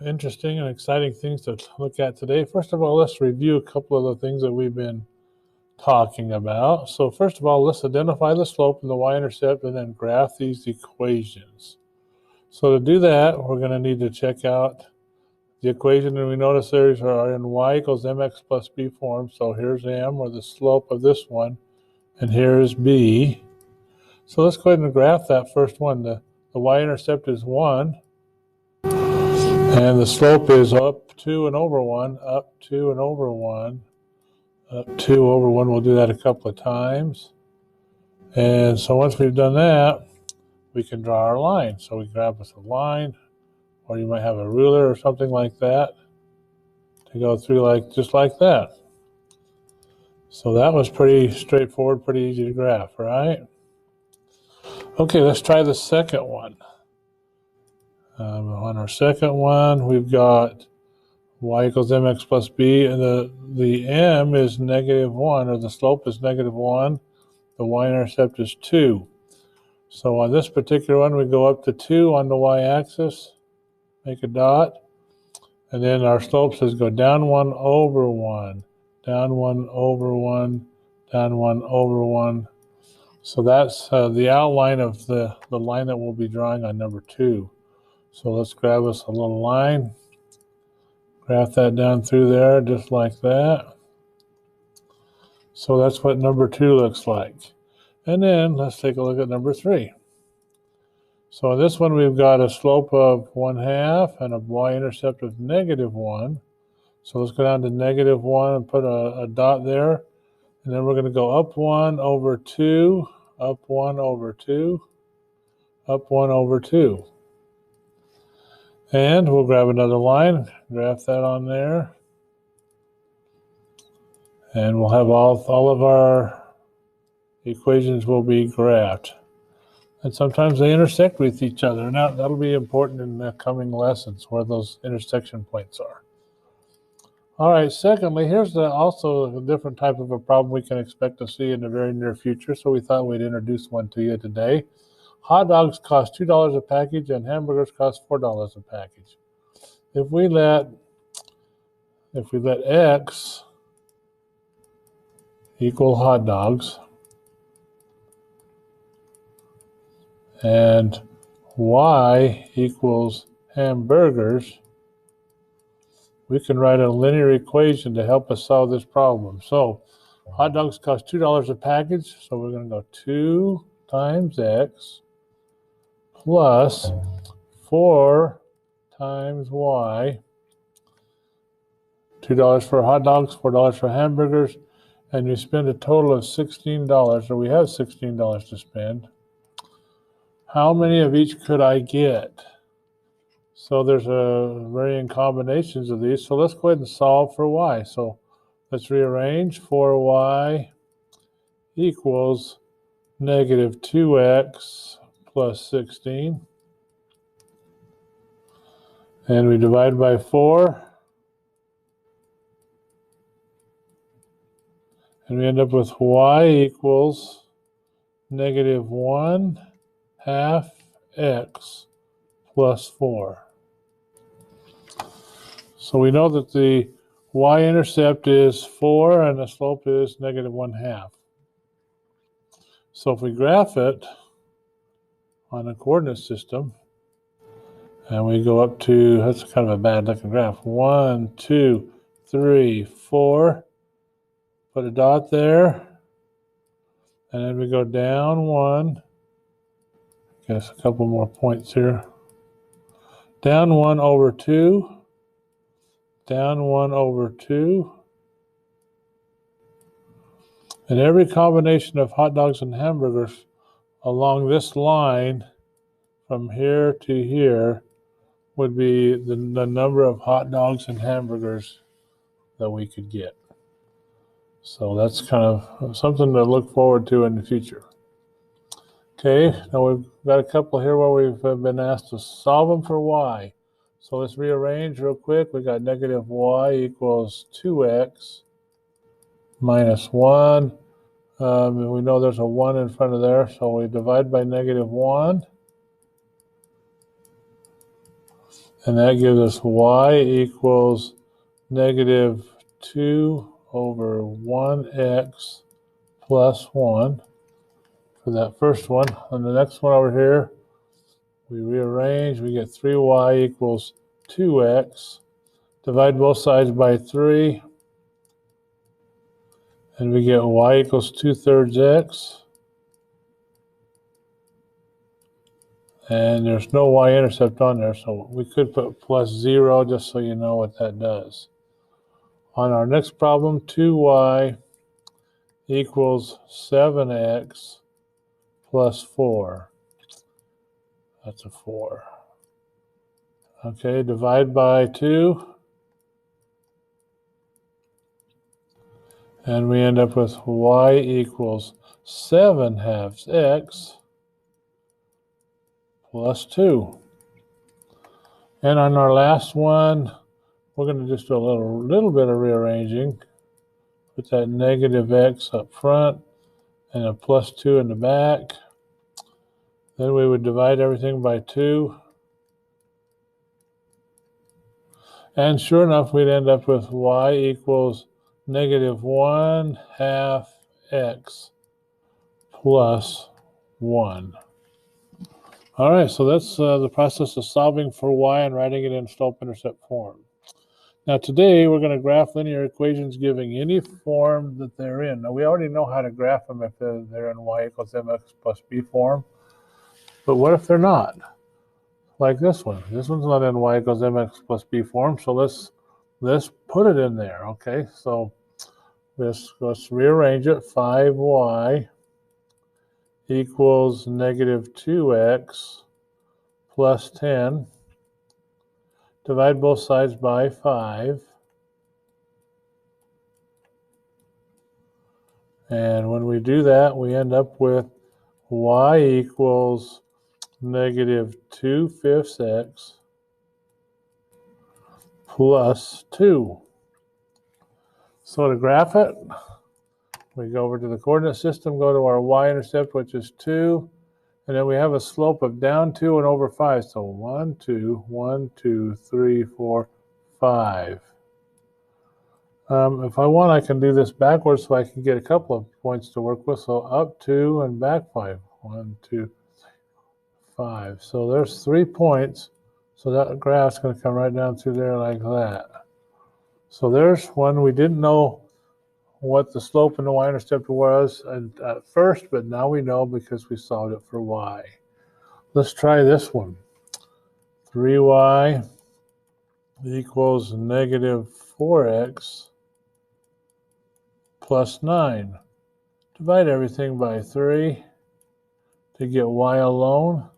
interesting and exciting things to look at today. First of all, let's review a couple of the things that we've been talking about. So first of all, let's identify the slope and the y-intercept and then graph these equations. So to do that, we're going to need to check out the equation, and we notice these are in y equals mx plus b form. So here's m, or the slope of this one, and here's b. So let's go ahead and graph that first one. The y-intercept is 1, and the slope is up 2 and over 1, up 2 and over 1, up 2 over 1. We'll do that a couple of times. And so once we've done that, we can draw our line. So we grab us a line, or you might have a ruler or something like that to go through just like that. So that was pretty straightforward, pretty easy to graph, right? Okay, let's try the second one. On our second one, we've got y equals mx plus b, and the m is -1, or the slope is -1. The y-intercept is 2. So on this particular one, we go up to 2 on the y-axis, make a dot, and then our slope says go down 1 over 1, down 1 over 1, down 1 over 1. So that's the outline of the line that we'll be drawing on number 2. So let's grab us a little line, graph that down through there just like that. So that's what number 2 looks like. And then let's take a look at number 3. So in this one, we've got a slope of 1/2 and a y-intercept of -1. So let's go down to -1 and put a dot there. And then we're going to go up 1 over 2, up 1 over 2, up 1 over 2. And we'll grab another line, graph that on there. And we'll have all of our equations will be graphed. And sometimes they intersect with each other. Now, that'll be important in the coming lessons, where those intersection points are. All right, secondly, here's also a different type of a problem we can expect to see in the very near future, so we thought we'd introduce one to you today. Hot dogs cost $2 a package, and hamburgers cost $4 a package. If we let x equal hot dogs, and y equals hamburgers, we can write a linear equation to help us solve this problem. So hot dogs cost $2 a package, so we're going to go 2 times x plus 4 times y. $2 for hot dogs, $4 for hamburgers, and you spend a total of $16, or we have $16 to spend. How many of each could I get? So there's varying combinations of these. So let's go ahead and solve for y. So let's rearrange. 4y equals -2x plus 16. And we divide by 4. And we end up with y equals -1/2 x plus 4. So we know that the y-intercept is 4 and the slope is -1/2. So if we graph it on a coordinate system, and we go up to, that's kind of a bad looking graph, 1, 2, 3, 4, put a dot there, and then we go down 1, guess a couple more points here, down 1 over 2, down 1 over 2, and every combination of hot dogs and hamburgers along this line from here to here would be the number of hot dogs and hamburgers that we could get. So that's kind of something to look forward to in the future. Okay, now we've got a couple here where we've been asked to solve them for y. So let's rearrange real quick. We got -y equals 2x minus 1. We know there's a 1 in front of there, so we divide by -1. And that gives us y equals negative 2 over 1x plus 1 for that first one. And the next one over here, we rearrange, we get 3y equals 2x. Divide both sides by 3, and we get y equals 2/3 x. And there's no y-intercept on there, so we could put plus 0 just so you know what that does. On our next problem, 2y equals 7x plus 4. That's a 4. Okay, divide by 2. And we end up with y equals 7/2 x plus 2. And on our last one, we're going to just do a little bit of rearranging. Put that negative x up front and a plus 2 in the back. Then we would divide everything by 2. And sure enough, we'd end up with y equals negative 1/2 x plus 1. All right, so that's the process of solving for y and writing it in slope-intercept form. Now today we're going to graph linear equations giving any form that they're in. Now we already know how to graph them if they're in y equals mx plus b form. But what if they're not? Like this one. This one's not in y equals mx plus b form, so let's put it in there, okay? So let's rearrange it. 5y equals negative 2x plus 10. Divide both sides by 5. And when we do that, we end up with y equals negative 2/5 x plus 2. So to graph it, we go over to the coordinate system, go to our y-intercept, which is 2, and then we have a slope of down 2 and over 5. So 1, 2, 1, 2, 3, 4, 5. If I want, I can do this backwards so I can get a couple of points to work with. So up 2 and back 5. 1, 2, 5. So there's 3 points. So that graph's going to come right down through there like that. So there's one. We didn't know what the slope and the y-intercept was at first, but now we know because we solved it for y. Let's try this one. 3y equals negative 4x plus 9. Divide everything by 3 to get y alone.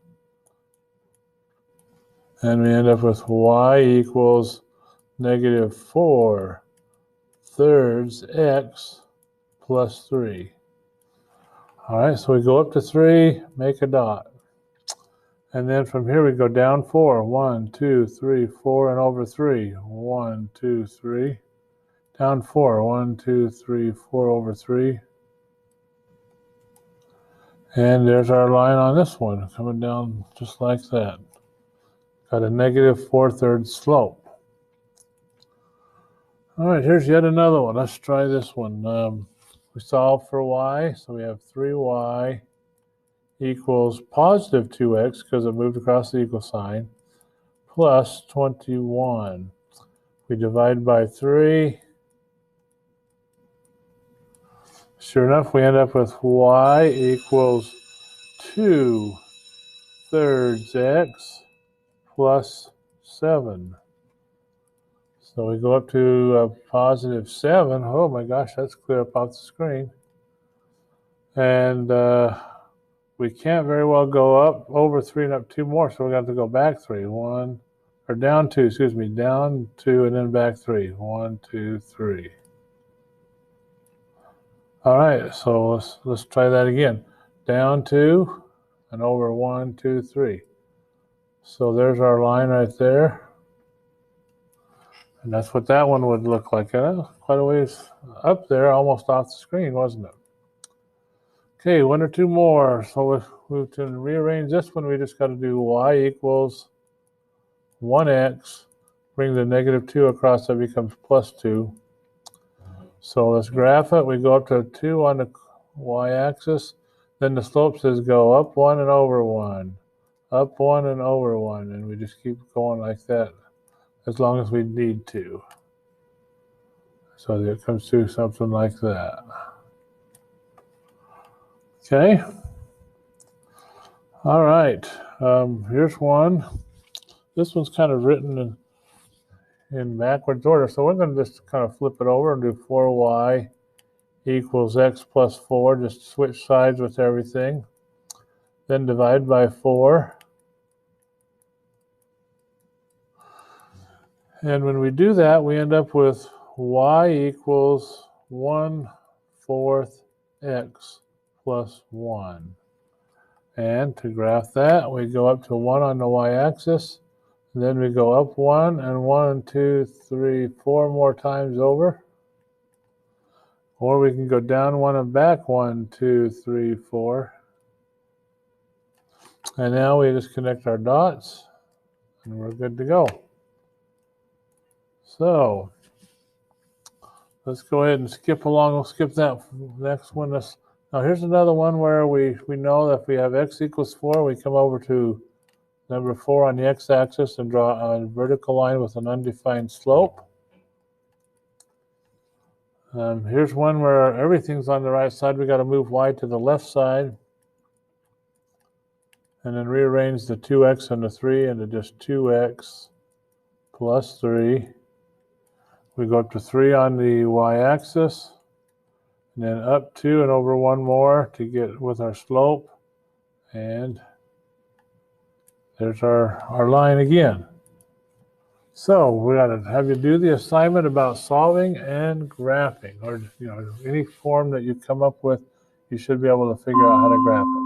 And we end up with y equals negative 4/3 x plus 3. All right, so we go up to 3, make a dot. And then from here we go down 4. 1, 2, 3, 4, and over 3. 1, 2, 3. Down 4. 1, 2, 3, 4 over 3. And there's our line on this one, coming down just like that. Got a negative 4/3 slope. All right, here's yet another one. Let's try this one. We solve for y, so we have 3y equals positive 2x, because it moved across the equal sign, plus 21. We divide by 3. Sure enough, we end up with y equals 2/3 x plus 7. So we go up to positive 7. Oh my gosh, that's clear up off the screen. And we can't very well go up over 3 and up 2 more, so we're going to have to go back 3. Down 2, excuse me, down 2 and then back 3. 1, 2, 3. All right, so let's try that again. Down 2 and over 1, 2, 3. So there's our line right there. And that's what that one would look like. Quite a ways up there, almost off the screen, wasn't it? Okay, 1 or 2 more. So if we can rearrange this one, we just got to do y equals 1x, bring the negative 2 across, that becomes plus 2. So let's graph it. We go up to 2 on the y-axis. Then the slope says go up 1 and over 1, up 1 and over 1, and we just keep going like that as long as we need to. So it comes to something like that. Okay. All right. Here's one. This one's kind of written in backwards order. So we're going to just kind of flip it over and do 4y equals x plus 4. Just switch sides with everything. Then divide by 4. And when we do that, we end up with y equals 1/4 x plus 1. And to graph that, we go up to 1 on the y-axis. Then we go up 1 and 1, 2, 3, 4 more times over. Or we can go down 1 and back 1, 2, 3, 4. And now we just connect our dots and we're good to go. So let's go ahead and skip along. We'll skip that next one. Now here's another one where we know that if we have x equals 4, we come over to number 4 on the x-axis and draw a vertical line with an undefined slope. Here's one where everything's on the right side. We got to move y to the left side and then rearrange the 2x and the 3 into just 2x plus 3. We go up to 3 on the y-axis, and then up 2 and over 1 more to get with our slope. And there's our line again. So we got to have you do the assignment about solving and graphing, or any form that you come up with, you should be able to figure out how to graph it.